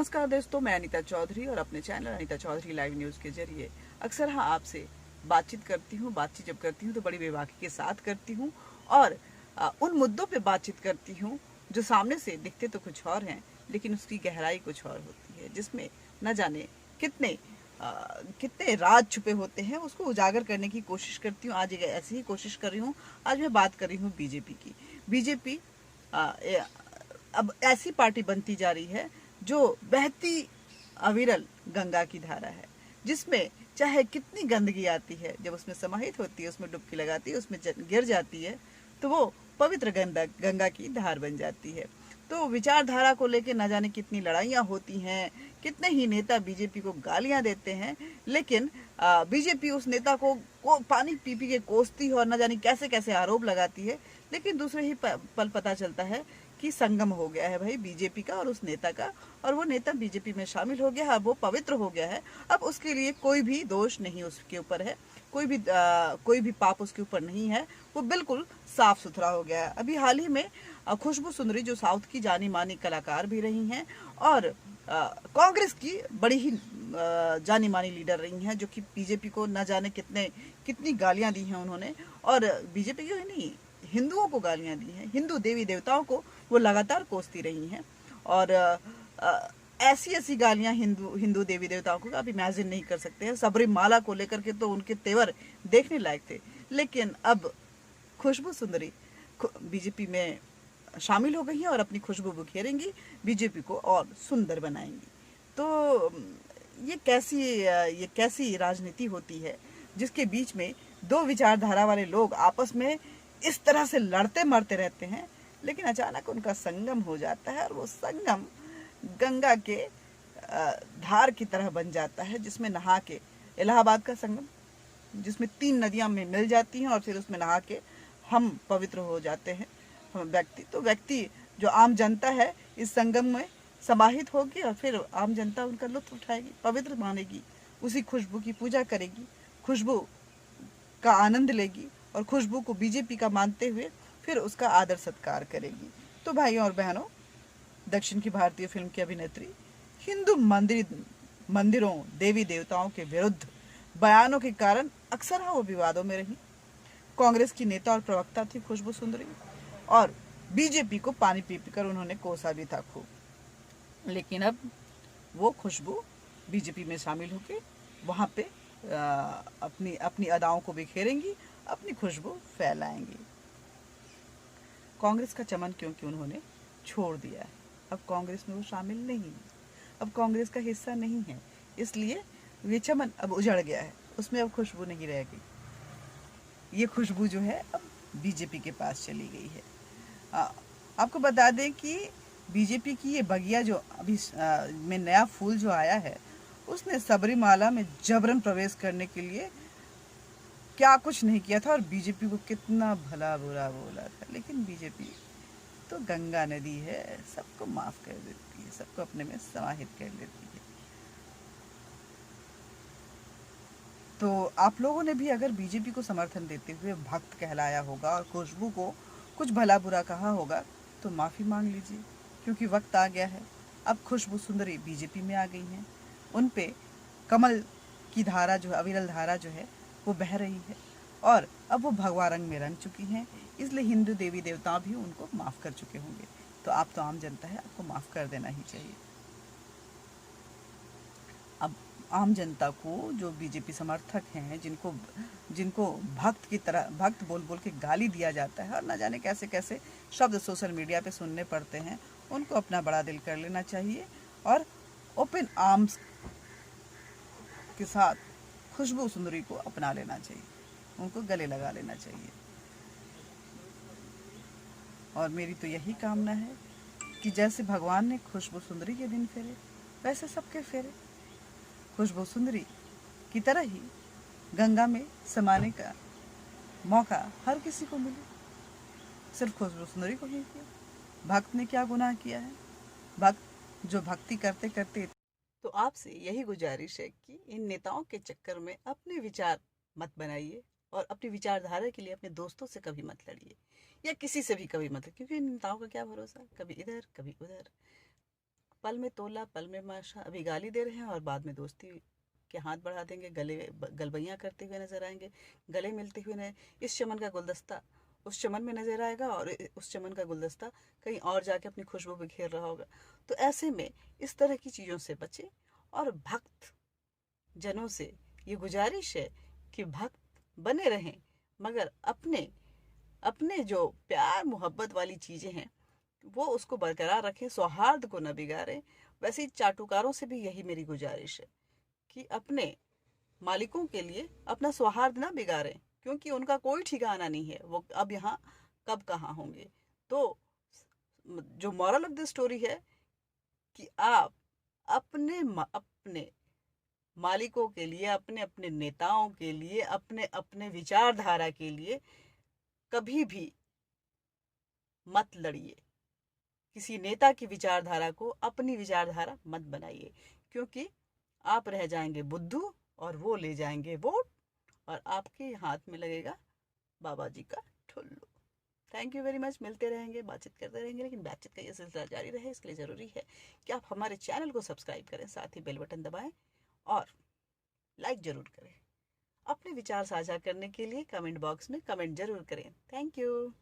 नमस्कार दोस्तों, मैं अनीता चौधरी और अपने channel Anita Chaudhary live news के जरिए अक्सर आपसे बातचीत करती हूँ। बातचीत जब करती हूँ तो बड़ी बेबाकी के साथ करती हूँ और उन मुद्दों पे बातचीत करती हूँ जो सामने से दिखते तो कुछ और हैं, लेकिन उसकी गहराई कुछ और होती है, जिसमें न जाने कितने कितने राज छुपे होते हैं। उसको उजागर करने की कोशिश करती हूँ। आज ऐसी ही कोशिश कर रही हूँ। आज मैं बात कर रही हूँ बीजेपी की। बीजेपी अब ऐसी पार्टी बनती जा रही है जो बहती अविरल गंगा की धारा है, जिसमें चाहे कितनी गंदगी आती है, जब उसमें समाहित होती है, उसमें डुबकी लगाती है, उसमें गिर जाती है, तो वो पवित्र गंगा की धार बन जाती है। तो विचारधारा को लेकर न जाने कितनी लड़ाइयाँ होती हैं, कितने ही नेता बीजेपी को गालियां देते हैं, लेकिन बीजेपी उस नेता को पानी पी पी के कोसती है और न जाने कैसे कैसे आरोप लगाती है। लेकिन दूसरे ही पल पता चलता है कि संगम हो गया है भाई बीजेपी का और उस नेता का, और वो नेता बीजेपी में शामिल हो गया है, अब वो पवित्र हो गया है। अब उसके लिए कोई भी दोष नहीं उसके ऊपर है, कोई भी पाप उसके ऊपर नहीं है, वो बिल्कुल साफ सुथरा हो गया है। अभी हाल ही में खुशबू सुंदरी जो साउथ की जानी मानी कलाकार भी रही हैं और कांग्रेस की बड़ी ही जानी मानी लीडर रही हैं, जो कि बीजेपी को न जाने कितनी गालियां दी हैं उन्होंने, और बीजेपी को ही नहीं, हिंदुओं को गालियां दी हैं। हिंदू देवी देवताओं को वो लगातार कोसती रही हैं और ऐसी ऐसी गालियां हिंदू देवी देवताओं को आप इमेजिन नहीं कर सकते हैं। सबरीमाला को लेकर के तो उनके तेवर देखने लायक थे, लेकिन अब खुशबू सुंदरी बीजेपी में शामिल हो गई हैं और अपनी खुशबू बिखेरेंगी, बीजेपी को और सुंदर बनाएंगी। तो ये कैसी राजनीति होती है जिसके बीच में दो विचारधारा वाले लोग आपस में इस तरह से लड़ते मरते रहते हैं, लेकिन अचानक उनका संगम हो जाता है और वो संगम गंगा के धार की तरह बन जाता है, जिसमें नहा के, इलाहाबाद का संगम जिसमें 3 नदियां में मिल जाती हैं और फिर उसमें नहा के हम पवित्र हो जाते हैं। व्यक्ति जो आम जनता है इस संगम में समाहित होगी और फिर आम जनता उनका लुत्फ उठाएगी, पवित्र मानेगी, उसी खुशबू की पूजा करेगी, खुशबू का आनंद लेगी और खुशबू को बीजेपी का मानते हुए फिर उसका आदर सत्कार करेगी। तो भाइयों और बहनों, दक्षिण की भारतीय फिल्म की अभिनेत्री हिंदू मंदिरों देवी देवताओं के विरुद्ध बयानों के कारण अक्सर वो विवादों में रही। कांग्रेस की नेता और प्रवक्ता थी खुशबू सुंदरी और बीजेपी को पानी पी पीकर उन्होंने कोसा भी था खूब, लेकिन अब वो खुशबू बीजेपी में शामिल होकर वहां पे अपनी अदाओं को बिखेरेंगी, अपनी खुशबू फैलाएंगी। कांग्रेस का चमन क्योंकि उन्होंने छोड़ दिया है, अब कांग्रेस में वो शामिल नहीं है, अब कांग्रेस का हिस्सा नहीं है, इसलिए ये चमन अब उजड़ गया है, उसमें अब खुशबू नहीं रह गई। ये खुशबू जो है अब बीजेपी के पास चली गई है। आपको बता दें कि बीजेपी की ये बगिया जो अभी में नया फूल जो आया है, उसने सबरीमाला में जबरन प्रवेश करने के लिए क्या कुछ नहीं किया था और बीजेपी को कितना भला बुरा बोला था, लेकिन बीजेपी तो गंगा नदी है, सबको माफ कर देती है, सबको अपने में समाहित कर लेती है। तो आप लोगों ने भी अगर बीजेपी को समर्थन देते हुए भक्त कहलाया होगा और खुशबू को कुछ भला बुरा कहा होगा तो माफ़ी मांग लीजिए, क्योंकि वक्त आ गया है। अब खुशबू सुंदरी बीजेपी में आ गई हैं, उन पे कमल की धारा जो है, अविरल धारा जो है वो बह रही है और अब वो भगवा रंग में रंग चुकी हैं, इसलिए हिंदू देवी देवता भी उनको माफ़ कर चुके होंगे। तो आप तो आम जनता है, आपको माफ़ कर देना ही चाहिए। अब आम जनता को, जो बीजेपी समर्थक हैं, जिनको भक्त बोल बोल के गाली दिया जाता है और न जाने कैसे कैसे शब्द सोशल मीडिया पे सुनने पड़ते हैं, उनको अपना बड़ा दिल कर लेना चाहिए और ओपन आर्म्स के साथ खुशबू सुंदरी को अपना लेना चाहिए, उनको गले लगा लेना चाहिए। और मेरी तो यही कामना है कि जैसे भगवान ने खुशबू सुंदरी के दिन फेरे, वैसे सबके फेरे। खुशबू सुंदरी की तरह ही गंगा में समाने का मौका हर किसी को मिले, सिर्फ खुशबू सुंदरी को ही किया। भक्त ने क्या गुनाह किया है? भक्त जो भक्ति करते करते। तो आपसे यही गुजारिश है कि इन नेताओं के चक्कर में अपने विचार मत बनाइए और अपनी विचारधारा के लिए अपने दोस्तों से कभी मत लड़िए या किसी से भी कभी मत, क्योंकि इन नेताओं का क्या भरोसा, कभी इधर कभी उधर। पल में तोला पल में माशा, अभी गाली दे रहे हैं और बाद में दोस्ती के हाथ बढ़ा देंगे, गलबैयाँ करते हुए नजर आएंगे, गले मिलते हुए नजर, इस चमन का गुलदस्ता उस चमन में नजर आएगा और उस चमन का गुलदस्ता कहीं और जाके अपनी खुशबू बिखेर रहा होगा। तो ऐसे में इस तरह की चीज़ों से बचें। और भक्त जनों से ये गुजारिश है कि भक्त बने रहें, मगर अपने अपने जो प्यार मोहब्बत वाली चीज़ें हैं वो उसको बरकरार रखें, सौहार्द को न बिगाड़ें। वैसे ही चाटुकारों से भी यही मेरी गुजारिश है कि अपने मालिकों के लिए अपना सौहार्द ना बिगाड़ें, क्योंकि उनका कोई ठिकाना नहीं है, वो अब यहाँ कब कहाँ होंगे। तो जो मॉरल ऑफ द स्टोरी है कि आप अपने मालिकों के लिए, अपने अपने नेताओं के लिए, अपने अपने विचारधारा के लिए कभी भी मत लड़िए। किसी नेता की विचारधारा को अपनी विचारधारा मत बनाइए, क्योंकि आप रह जाएंगे बुद्धू और वो ले जाएंगे वोट और आपके हाथ में लगेगा बाबा जी का ठुल्लू। Thank you very much. मिलते रहेंगे, बातचीत करते रहेंगे, लेकिन बातचीत का ये सिलसिला जारी रहे इसके लिए ज़रूरी है कि आप हमारे चैनल को सब्सक्राइब करें, साथ ही बेल बटन दबाएं और लाइक ज़रूर करें। अपने विचार साझा करने के लिए कमेंट बॉक्स में कमेंट ज़रूर करें। Thank you.